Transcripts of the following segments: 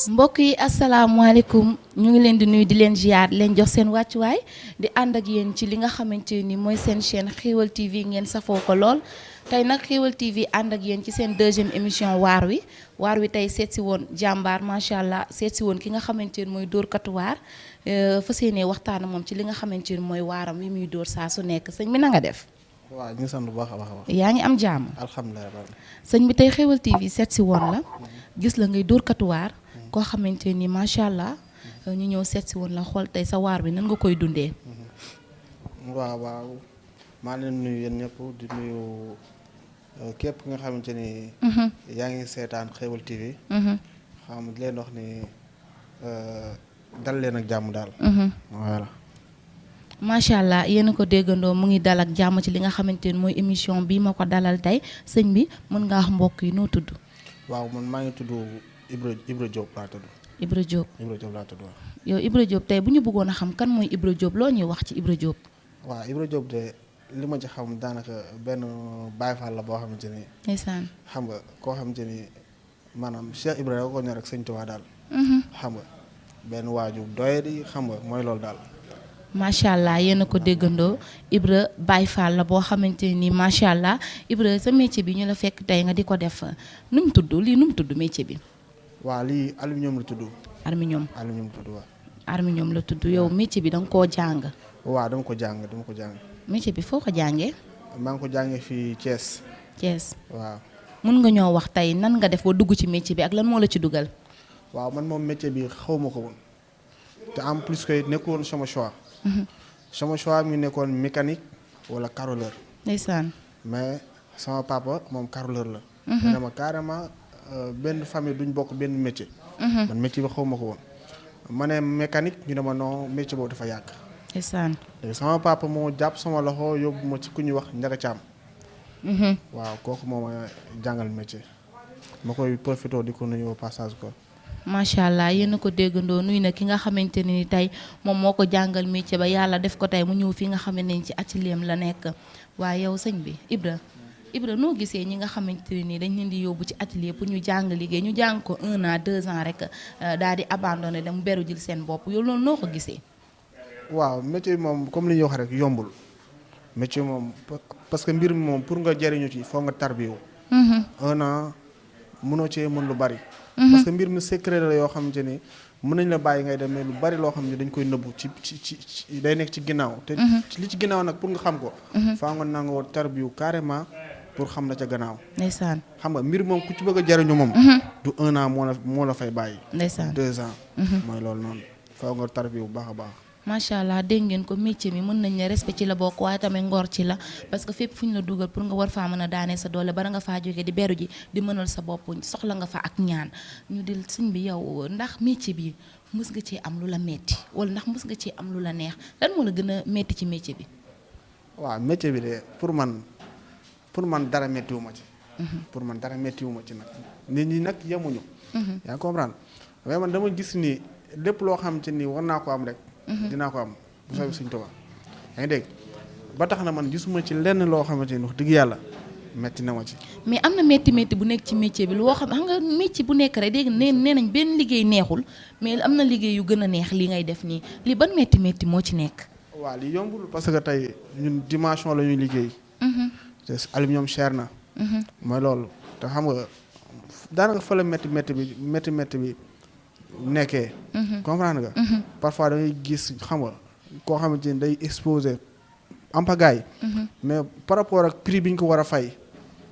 mbokk yi asalaamaaleykum ñu ngi leen di nuyu di leen ziar leen jox seen wàccuwaay di ànd ak yéen ci li nga xamante ni mooy seen chaîne Xéwal TV ngeen safoo ko lool. tey nag Xéwal TV ànd ak yéen ci seen deuxième émission waar wi tey seet si woon jàmbaar macha allah seet si woon ki nga xamante ni mooy dóorkatu waar fas yéenee waxtaan moom ci li nga xamante ni mooy waaram wi muy dóor saa su nekk sëñ bi na nga def. waaw ñu ngi sant bu baax a baax. yaa ngi am jàmm. alhamdulilah. sëñ bi tey Xéwal TV seet si woon la gis la ngay dóorkatu waar koo xamante ni macha allah ñu ñëw seet si woon la xool tey sa waar bi nan nga koy dundee. waaw maa leen nuyu yéen ñëpp di nuyu képp nga xamante ni. yaa ngi seetaan Xéwal TV. xam di leen wax ni dal leen ak jàmm daal. voilà. macha allah yéen a ko déggandoo mu ngi dal ak jàmm ci li nga xamante ni mooy émission bii ma ko dalal tey sëñ bi mën nga wax mbokk yi noo tudd. waaw man maa ngi tudd Ibra Diop laa tudd. Ibra Diop laa tudd waaw. yow Ibra Diop tey bu ñu bëggoon a xam kan mooy Ibra Diop loo ñuy wax ci Ibra Diop. waaw Ibra Diop de li ma ci xam daanaka benn Baye Fall la boo xamante ni. ndeysaan. xam nga koo xamante ni maanaam Cheikh Ibra ko ñor ak sëñ Tuubaa daal. xam nga benn waaju doye di xam nga mooy loolu daal. macha allah yéen a ko déggandoo Ibra Baye Fall la boo xamante ni macha allah Ibra sa métier bi ñu la fekk tey nga di ko def nu mu tudd lii nu mu tudd métier bi. waaw lii aluminium la tudd. aluminium la tudd waaw. aluminium la tudd yow métier bi da nga koo jàng. waaw dama ko jàng. métier bi foo ko jàngee. maa ngi ko jàngee fii Thiès. Thiès waaw. mun nga ñoo wax tey nan nga def ba dugg ci métier bi ak lan moo la ci dugal. waaw man moom métier bi xaw ma ko woon te en plus que nekkul woon sama choix. sama choix mi nekkoon mécanique wala carreleur. ndeysaan. mais sama papa moom carreleur la. ne ma carrément benn famille duñ bokk benn métier. man métier bi xaw ma ko woon. ma ne mécanique ñu ne ma non métier boobu dafa yàgg. ndeysaan. léegi sama papa moo jàpp sama loxo yóbbu ma ci ku ñuy wax Njaga Caam. waaw kooku moo ma jàngal métier. ma koy profité di ko nuyu passage ko. macha allah yéen a ko déggandoo nuyu na ki nga xamante ni tey moom moo ko jàngal métier ba yàlla def ko tey mu ñëw fi nga xamante ne ci atelier la nekk waaye yow sëñ bi Ibra noo gisee ñi nga xamante ne nii dañ leen di yóbbu ci atelier pour ñu jàng liggéey ñu jàng ko 1 an 2 ans rek daal di abandonné dem beru jël seen bopp yow loolu noo ko gisee. waaw métier moom comme li ñuy wax rek yombul métier moom parce que mbir mi moom pour nga jariñu ci foo nga tarbiwu 1 an mënoo cee mën lu bari. parce que mbir mi secret la yoo xamante ni mën nañ la bàyyi ngay dem mais lu bari loo xam ne dañ koy nëbbu ci day nekk ci ginnaaw. te li ci ginnaaw nag pour nga xam ko. faa nga nangoo tarbiwu carrément pour xam na ca gannaaw. ndeysaan. xam nga mbir moom ku ci bëgg a jariñu moom. du 1 an moo la fay bàyyi. ndeysaan 2 ans. mooy loolu noonu faa nga tarbiwu bu baax a baax. macha allah dégg ngeen ko métier mi mën nañ ne respect ci la bokk waaye tamit ngor ci la parce que fépp fu ñu la dugal pour nga war faa mën a daanee sa doole bara nga faa jógee di beru ji di mënal sa bopp soxla nga fa ak ñaan ñu di sëñ bi yow ndax métier bi mës nga cee am lu la metti wala ndax mës nga cee am lu la neex lan moo la gën a metti ci métier bi. waaw métier bi de pour man dara méttiwu ma ci. pour man dara méttiwu ma ci nag nit ñi nag yemuñu. yaa ngi comprendre mais man dama gis ni lépp loo xamante ni war naa ko am rek. dinaa ko am bu soobee Sëñ Tuubaa yaa ngi dégg ba tax na man gisuma ci lenn loo xamante ni wax dëgg yàlla metti na ma ci. mais am na métti bu nekk ci métier bi loo xam nga métier bu nekk rek dégg nee nañ benn liggéey neexul mais am na liggéey yu gën a neex li ngay def nii li ban métti moo ci nekk. waaw li yombul parce que tey ñun dimension la ñuy liggéey. te aluminium cher na. mooy loolu te xam nga daanaka fa la métti bi. nekkee. comprendre nga. parfois da ngay gis xam nga koo xamante ni day exposé am pagaille. mais par rapport ak prix bi ñu ko war a fay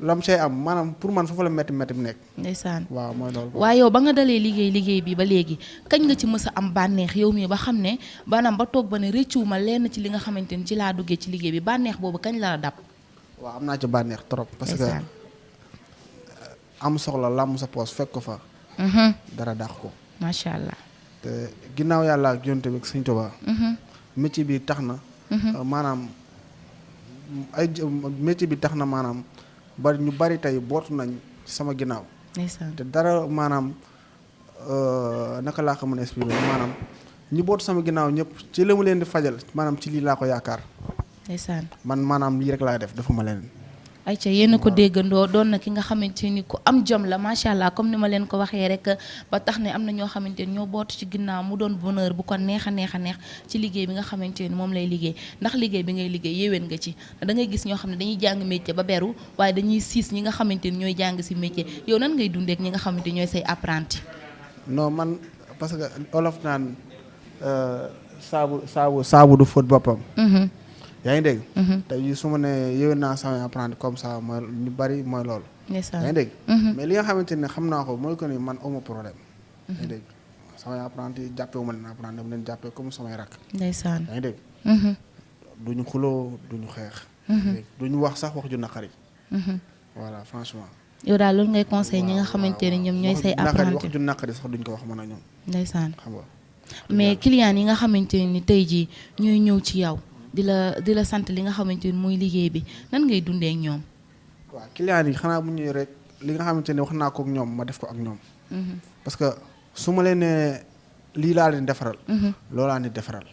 lam say am maanaam pour man foofu la métti bi nekk. ndeysaan waaw mooy loolu. waaye yow ba nga dalee liggéey bi ba léegi kañ nga ci mës a am bànneex yow mii ba xam ne maanaam ba toog ba ne rëccuwuma lenn ci li nga xamante ni ci laa duggee ci liggéey bi bànneex boobu kañ la dab. waaw am naa ci bànneex trop. parce que am soxla làmm sa poos fekk ko fa. dara dàq ko. macha allah. te ginnaaw yàlla ak yonte bi ak Sëñ Tuubaa. métier bi tax na. maanaam métier bi tax na maanaam bari ñu bari tey bootu nañ sama ginnaaw. ndeysaan. te dara maanaam naka laa ko mën a expliquer maanaam ñu bootu sama ginnaaw ñëpp ci la mu leen di fajal maanaam ci lii laa ko yaakaar. ndeysaan. man maanaam lii rek laay def dafa ma leen. ayca yéen a ko déggandoo doon na ki nga xamante ni ku am jom la macha allah comme ni ma leen ko waxee rek ba tax ne am na ñoo xamante ni ñoo bootu ci ginnaaw mu doon bonheur bu ko neex a neex ci liggéey bi nga xamante ni moom lay liggéey ndax liggéey bi ngay liggéey yéwén nga ci da ngay gis ñoo xam ne dañuy jàng métier ba beru waaye dañuy siis ñi nga xamante ni ñooy jàng si métier yow nan ngay dundeek ñi nga xamante ni ñooy say apprenti. non man parce que olof naan saabu du fóot boppam. yaa ngi dégg. tey su ma nee yéwén naa samay apprenti comme ça mooy ñu bari mooy loolu. yaa ngi dégg. mais li nga xamante ne xam naa ko mooy que ni man amu problème. yaa ngi dégg samay apprenti jàppee wu ma leen apprenti dama leen jàppee comme samay rakk. ndeysaan yaa ngi dégg. duñu xuloo duñu xeex. duñu wax sax wax ju naqari. voilà franchement. yow daal loolu ngay conseil ñi nga xamante ne ñoom ñooy say apprenti wax ju naqari sax duñ ko wax mën a ñoom. ndeysaan xam nga. mais client yi nga xamante ni tey jii ñuy ñëw ci yow di la sant li nga xamante ni muy liggéey bi nan ngay dundee ak ñoom. waaw client yi xanaa bu ñëwee rek li nga xamante ne wax naa ko ak ñoom ma def ko ak ñoom. parce que su ma leen nee lii laa leen defaral. loolu laa leen defaral.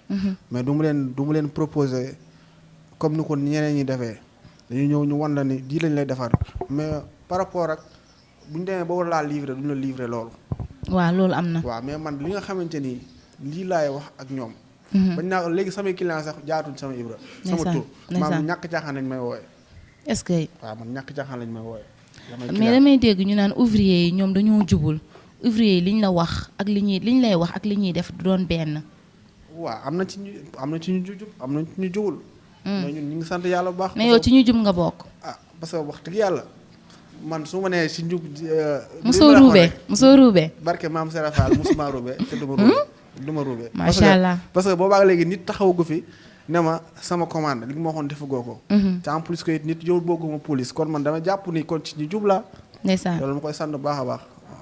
mais du mu leen proposer comme ni ko ñeneen ñi defee dañuy ñëw ñu wan la ni lii lañ lay defar mais par rapport ak bu ñu demee ba war laa livrer duñu la livrer loolu. waaw loolu am na. waaw mais man li nga xamante ni lii laay wax ak ñoom. bañ naa léegi samay client sax jaatuñ sama Ibra. sama tur maam ñàkk caaxaan lañ may wooye. est-ce que. waaw man ñàkk caaxaan lañ may wooye. mais damay dégg ñu naan ouvrier yi ñoom dañoo jubul ouvrier yi liñ la wax ak liñ lay wax ak li ñuy def du doon benn. waaw am na ci ñu jub am na ci ñu jubul. mais ñun ñu ngi sant yàlla bu baax. mais yow ci ñu jub nga bokk. ah parce que wax dëgg yàlla man su ma nee si njub. musoo ruubee. barke maam Serafal musuma ruubee te du ma ruubee. macha allah parce que boobaa léegi nit taxawagu fi ne ma sama commande li ma waxoon defagoo ko. te en plus que nit yow booguma police kon man dama jàpp ni kon ci ñu jub la. ndeysaan loolu ma koy sant bu baax a baax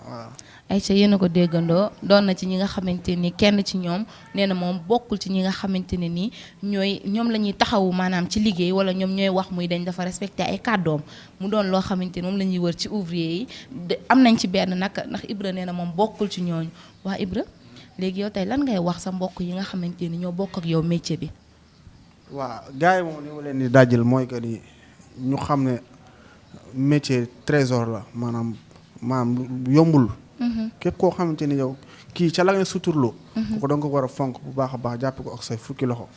waaw. Aïcha yéen a ko déggandoo doon na ci ñi nga xamante ni kenn ci ñoom nee na moom bokkul ci ñi nga xamante ne ni ñoom la ñuy taxawu maanaam ci liggéey wala ñoom ñooy wax muy dañ dafa respecté ay kàddoom mu doon loo xamante ni moom la ñuy wër ci ouvrier yi am nañ ci benn nag ndax Ibra nee na moom bokkul ci ñooñu waa Ibra léegi yow tey lan ngay wax sa mbokk yi nga xamante ni ñoo bokk ak yow métier bi. waaw gars yi moom li ma leen di dajjal mooy que ni ñu xam ne métier trésor la maanaam yombul. képp koo xamante ni yow kii ca la nga suturloo. ko da nga ko war a fonk bu baax a baax jàpp ko ak say fukki loxo.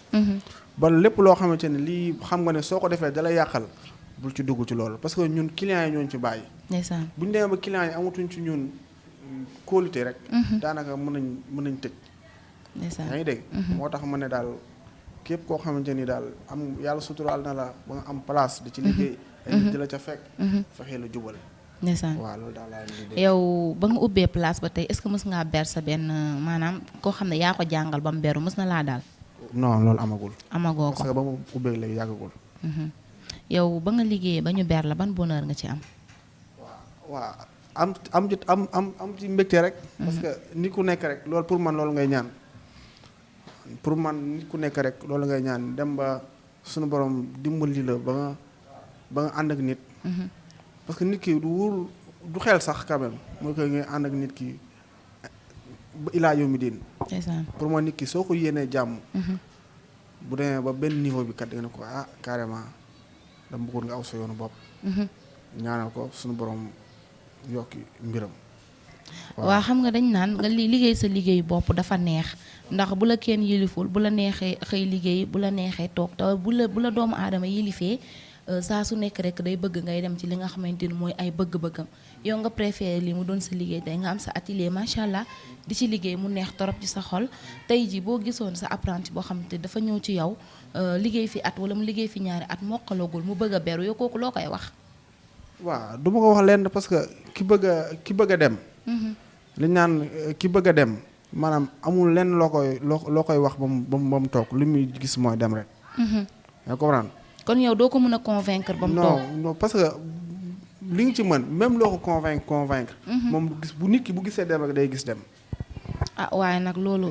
ba lépp loo xamante ni lii xam nga ne soo ko defee dalay yàqal bul ci dugg ci loolu parce que ñun clients yi ñooñu ci bàyyi. ndeysaan bu ñu demee ba clients yi amatuñ ci ñun qualité rek. daanaka mën nañ tëj. ndeysaan yaa ngi dégg. moo tax ma ne daal képp koo xamante ni daal am yàlla suturaal na la ba nga am place di ci liggéey. ay nit di la ca fekk. fexee la jubal. ndeysaan waaw loolu daal laa leen di yow ba nga ubbee place ba tey est-ce que mës ngaa ber sa benn maanaam koo xam ne yaa ko jàngal ba mu beru mës na laa daal. non loolu amagul. amagoo ko parce que ba mu ubbee léegi yàggagul. yow ba nga liggéeyee ba ñu ber la ban bonheur nga ci am. waaw am ci mbégte rek. parce que nit ku nekk rek loolu pour man loolu ngay ñaan. pour man nit ku nekk rek loolu ngay ñaan dem ba suñu borom dimbali la ba nga ànd ak nit. parce que nit ki du xel sax quand même mooy koy ngay ànd ak nit ki ba ilaa yow mi diin. pour moi nit ki soo ko yéenee jàmm. bu demee ba benn niveau bi kat da nga ne ko carrément dama bëggoon nga aw sa yoonu bopp. ñaanal ko suñu borom yokki mbiram. waaw xam nga dañ naan nga liggéey sa liggéey bopp dafa neex ndax bu la kenn yiliful bu la neexee xëy liggéey bu la neexee toog te bu la doomu aadama yilifee. saa su nekk rek day bëgg ngay dem ci li nga xamante ni mooy ay bëgg-bëggam yow nga préféré li mu doon sa liggéey tey nga am sa atelier macha allah di ci liggéey mu neex torop ci sa xol tey ji boo gisoon sa apprenti boo xamante dafa ñëw ci yow liggéey fi at wala mu liggéey fi ñaari at mokkalagul mu bëgg a beru yow kooku loo koy wax. waaw du ma ko wax lenn parce que ki bëgg a dem. li ñu naan ki bëgg a dem maanaam amul lenn loo koy wax ba mu toog li muy gis mooy dem rek. yaa comprendre. kon yow doo ko mën a convaincre ba mu toog non parce que li nga ci mën même loo ko convaincre. moom bu nit ki bu gisee dem rek day gis dem. waaye nag loolu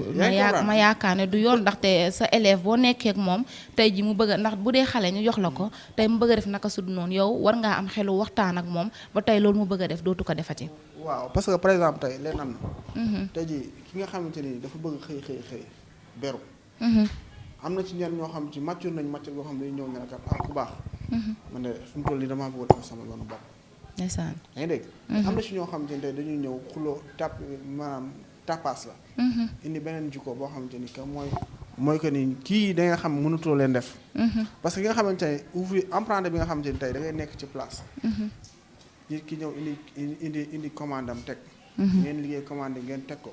ma yaakaar ne du yoon ndaxte sa élève boo nekkee ak moom tey ji mu bëgg ndax bu dee xale ñu jox la ko tey mu bëgg a def naka su du noonu yow war ngaa am xelu waxtaan ak moom ba tey loolu mu bëgg a def dootu ko defati. waaw parce que par exemple tey leen am na. tey ji ki nga xamante ni dafa bëgg xëy beru. am na ci ñenn ñoo xam ci mature nañ mature boo xam ne dañu ñëw ne la kat ku baax man de fi mu toll nii damaa bëgg a def sama yoonu bopp. ndeysaan. yaa ngi dégg. am na si ñoo xamante ni tey dañuy ñëw xuloo maanaam tapas la. indi beneen jikko boo xamante ni que mooy que ni kii da nga xam mënutoo leen def. parce que ki nga xamante ne ouvrier emprunté bi nga xamante ni tey da ngay nekk ci place. ki ñëw indi commande am teg. ngeen liggéey commande ngeen teg ko.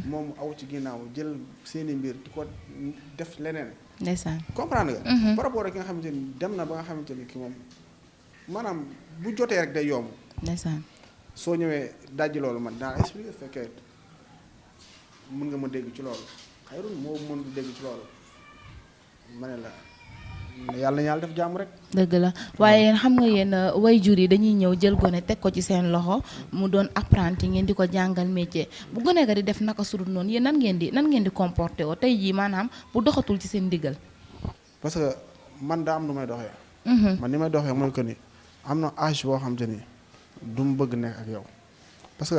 moom mu aw ci ginnaaw jël seeni mbir di ko def leneen. ndeysaan. comprendre nga. par rapport ak ki nga xamante ni dem na ba nga xamante ni ki moom maanaam bu jotee rek day yomb. ndeysaan. soo ñëwee dajji loolu man dinaa expliqué fekkee mën nga ma dégg ci loolu xayrun moo mën dégg ci loolu ma ne la yàlla na yàlla def jàmm rek. dëgg la waaye yéen xam nga yéen waajur yi dañuy ñëw jël gone teg ko ci seen loxo mu doon apprenti ngeen di ko jàngal métier bu gone ga di def naka sudul noonu yéen nan ngeen di comporté woo tey jii maanaam bu doxatul ci seen ndigal. parce que man daa am lu may doxee. man ni may doxee mooy que ni am na âge boo xam te ni du mu bëgg nekk ak yow parce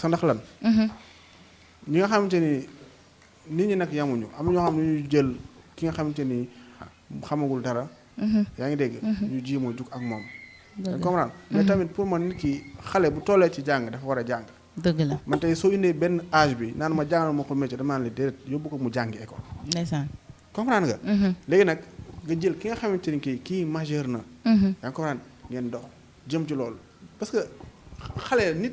que ndax lan. ñi nga xamante ni nit ñi nag yamuñu am na ñoo xam ne ñu jël ki nga xamante ni xamagul dara. yaa ngi dégg. ñu jiimoo jug ak moom. dëgg comprendre mais tamit pour man nit ki xale bu tollee ci jàng dafa war a jàng. dëgg la man tey soo indee benn âge bi naan ma jàngal ma ko métier dama naan la déedéet yóbbu ko mu jàngi école. ndeysaan. comprendre nga. léegi nag nga jël ki nga xamante ni kii majeur na. yaa ngi comprendre ngeen dox jëm ci loolu parce que xale nit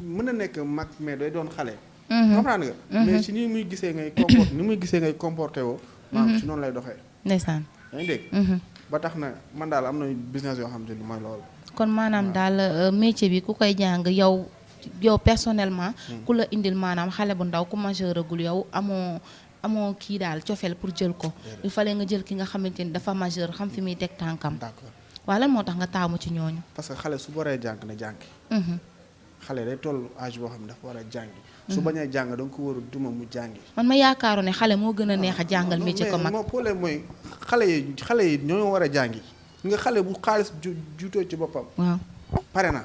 mën na nekk mag mais day doon xale. comprendre nga. mais si ni muy gisee ngay comporté woo. maanaam si noonu lay doxee. ndeysaan. yaa ngi dégg. ba tax na man daal am na business yoo xam te ni mooy loolu. kon maanaam daal métier bi ku koy jàng yow personnellement. ku la indil maanaam xale bu ndaw ku majeuragul yow amoo kii daal cofeel pour jël ko. il fallait nga jël ki nga xamante ni dafa majeur xam fi muy teg tànkam. d'accord waaw lan moo tax nga taamu ci ñooñu. parce que xale su waree jàng na jàngi. xale day toll âge boo xam ne dafa war a jàngi. su bañee jàng da nga ko war a duma mu jàngi. man ma yaakaaroon ne xale moo gën a neex a jàngal métier ko mag. mais problème mooy xale yi ñoo war a jàngi nga xale bu xaalis juutoo ci boppam. waaw pare na.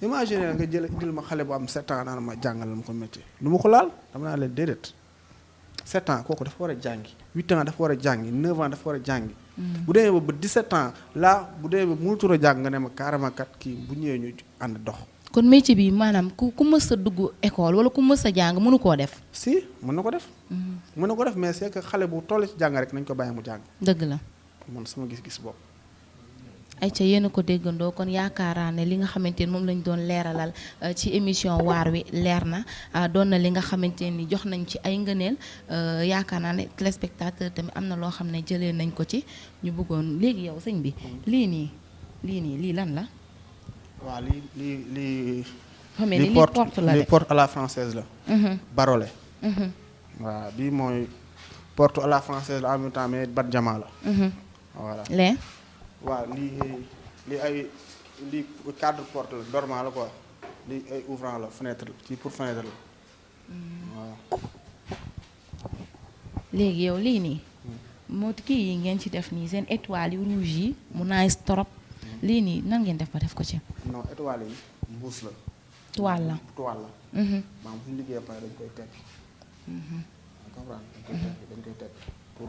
imagine nga indil ma xale bu am 7 ans naan ma jàngal ma ko métier du ma ko laal dama naa leen déedéet 7 ans kooku dafa war a jàngi 8 ans dafa war a jàngi 9 ans dafa war a jàngi. bu demee ba 17 ans là bu demee ba mënutul a jàng nga ne ma carrément kat kii bu ñëwee ñu ànd dox. kon métier bi maanaam ku mës a dugg école wala ku mës a jàng mënu koo def. si mën na ko def. mën na ko def mais c'est que xale bu toll ci jàng rek nañ ko bàyyi mu jàng. dëgg la. man sama gis-gis bopp. ayca yéen a ko déggandoo kon yaakaar ne li nga xamante ni moom lañ doon leeralal ci émission waar wi leer na doon na li nga xamante ni jox nañ ci ay ngëneel yaakaar naa ne téléspectateur tamit am na loo xam ne jëlee nañ ko ci ñu bëggoon léegi yow sëñ bi lii lan la. waaw lii xam ne lii porte la de lii porte à la française la. Barole. waaw bii mooy porte à la française la en même temps mais bat jamaa la. voilà lee. waaw lii cadre porte la dormant la quoi lii ay ouvrant la fenêtre ci pour fenêtre la waaw. léegi yow lii nii. moo kii yi ngeen ci def nii seen étoiles yu rouge yi mu nice trop. lii nii nan ngeen def ba def ko ci. non étoiles yi mbuus la. toile la. maanaam suñu liggéey pare dañ koy teg. comprendre dañ koy teg pour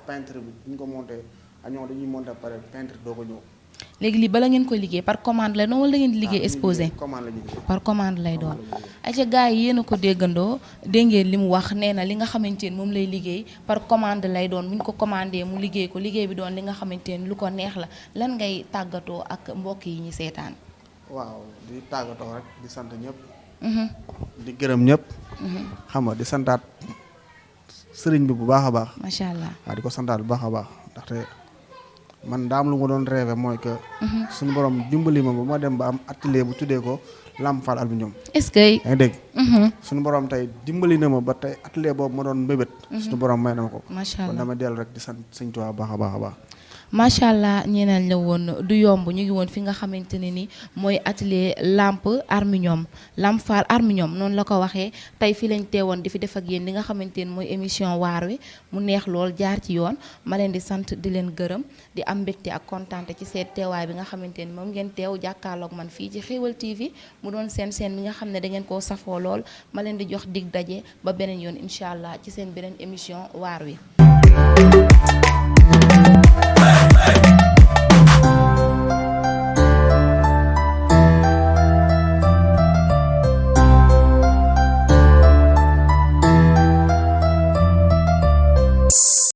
peintre bi bu ñu ko monté ñoo dañuy monté pare peintre doo ko ñëw. léegi lii bala ngeen koy liggéey par commande lay doon wala da ngeen di liggéey exposé. commande la ñuy liggéey. par commande lay doon. ayca gars yi yéen a ko déggandoo dégg ngeen li mu wax nee na li nga xamante ni moom lay liggéey par commande lay doon bu ñu ko commandé mu liggéey ko liggéey bi doon li nga xamante ni lu ko neex la lan ngay tàggatoo ak mbokk yi ñu seetaan. waaw di tàggatoo rek di sant ñëpp. di gërëm ñëpp. xam nga di santaat sëriñ bi bu baax a baax. macha allah waaw di ko santaat bu baax a baax ndaxte man daam lu ma doon rêvé mooy que. suñu borom dimbali ma ba ma dem ba am atelier bu tuddee ko Lamp Fall Aluminium. est-ce que. yaa ngi dégg. suñu borom tey dimbali na ma ba tey atelier boobu ma doon mbébét. suñu borom may na ma ko. macha allah kon dama dellu rek di sant sëñ Tuubaa baax a baax a baax. macha allah ñeenal la woon du yomb ñu ngi woon fi nga xamante ne ni mooy atelier Lamp Aluminium Lamp Fall Aluminium noonu la ko waxee tey fi lañ teewoon di fi def ak yéen li nga xamante ni mooy émission waar wi mu neex lool jaar ci yoon ma leen di sant di leen gërëm di am mbégte ak kontaante ci seet teewaay bi nga xamante ni moom ngeen teew jàkkaarloog man fii ci Xéwal TV mu doon seen bi nga xam ne da ngeen koo safoo lool ma leen di jox dig daje ba beneen yoon incha allah ci seen beneen émission waar wi. Bye.